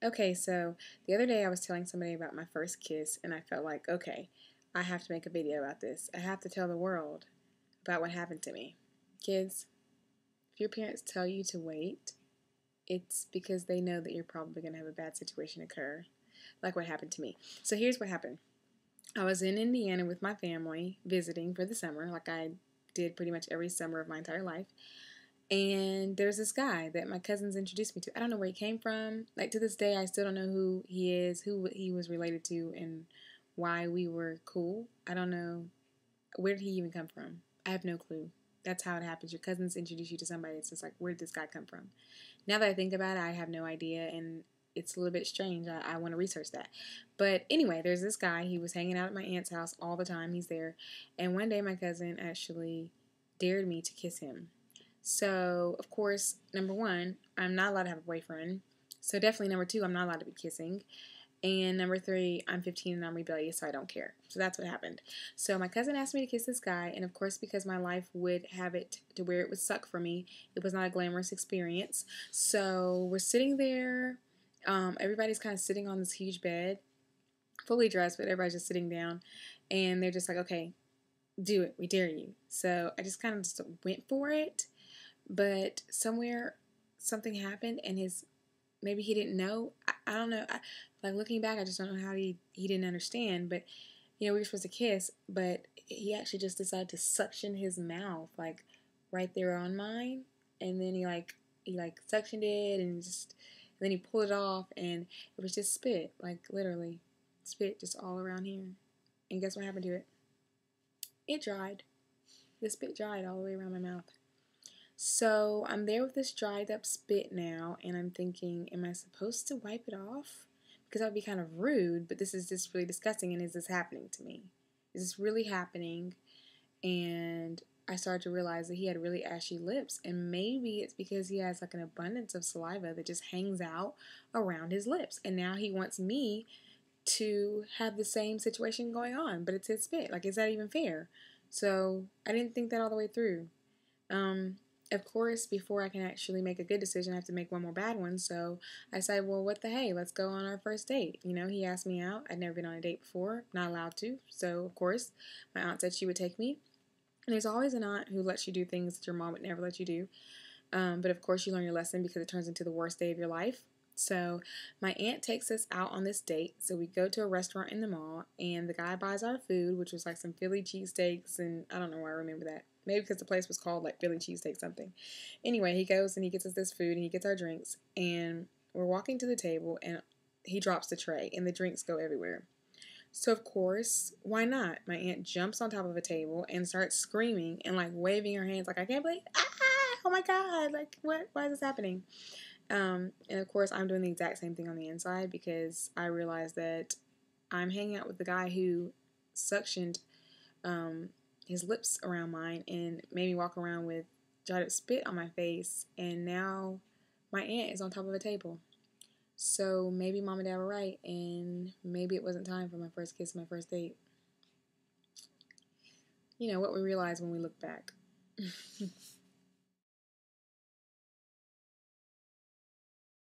Okay, so the other day I was telling somebody about my first kiss, and I felt like, okay, I have to make a video about this. I have to tell the world about what happened to me. Kids, if your parents tell you to wait, it's because they know that you're probably going to have a bad situation occur, like what happened to me. So here's what happened. I was in Indiana with my family visiting for the summer, like I did pretty much every summer of my entire life. And there's this guy that my cousins introduced me to. I don't know where he came from. Like, to this day, I still don't know who he is, who he was related to, and why we were cool. I don't know. Where did he even come from? I have no clue. That's how it happens. Your cousins introduce you to somebody. It's just like, where did this guy come from? Now that I think about it, I have no idea, and it's a little bit strange. I want to research that. But anyway, there's this guy. He was hanging out at my aunt's house all the time. He's there. And one day, my cousin actually dared me to kiss him. So, of course, number one, I'm not allowed to have a boyfriend. So, definitely number two, I'm not allowed to be kissing. And number three, I'm 15 and I'm rebellious, so I don't care. So that's what happened. So my cousin asked me to kiss this guy, and of course, because my life would have it to where it would suck for me, it was not a glamorous experience. So we're sitting there. Everybody's kind of sitting on this huge bed, fully dressed, but everybody's just sitting down. And they're just like, okay, do it. We dare you. So I just kind of just went for it. But somewhere something happened, and maybe he didn't know. I don't know. Like, looking back, I just don't know how he didn't understand. But we were supposed to kiss, but he actually just decided to suction his mouth, like, right there on mine, and then he suctioned it, and then he pulled it off, and it was just spit, like, literally spit just all around here. And guess what happened to it? It dried. The spit dried all the way around my mouth. So I'm there with this dried up spit now, and I'm thinking, am I supposed to wipe it off? Because that would be kind of rude, but this is just really disgusting, and is this happening to me? Is this really happening? And I started to realize that he had really ashy lips, and maybe it's because he has like an abundance of saliva that just hangs out around his lips, and now he wants me to have the same situation going on, but it's his spit. Like, is that even fair? So I didn't think that all the way through. Of course, before I can actually make a good decision, I have to make one more bad one. So I decided, well, what the hey, let's go on our first date. He asked me out. I'd never been on a date before, not allowed to. So, of course, my aunt said she would take me. And there's always an aunt who lets you do things that your mom would never let you do. But of course, you learn your lesson because it turns into the worst day of your life. So my aunt takes us out on this date. So we go to a restaurant in the mall, and the guy buys our food, which was like some Philly cheesesteaks, and I don't know why I remember that. Maybe because the place was called like Philly cheesesteak something. Anyway, he goes and he gets us this food, and he gets our drinks, and we're walking to the table, and he drops the tray, and the drinks go everywhere. So of course, why not? My aunt jumps on top of a table and starts screaming and like waving her hands like, I can't believe, oh my God, like what? Why is this happening? And of course, I'm doing the exact same thing on the inside because I realized that I'm hanging out with the guy who suctioned his lips around mine and made me walk around with dried up spit on my face, and now my aunt is on top of a table. So maybe mom and dad were right, and maybe it wasn't time for my first kiss, my first date. What we realize when we look back.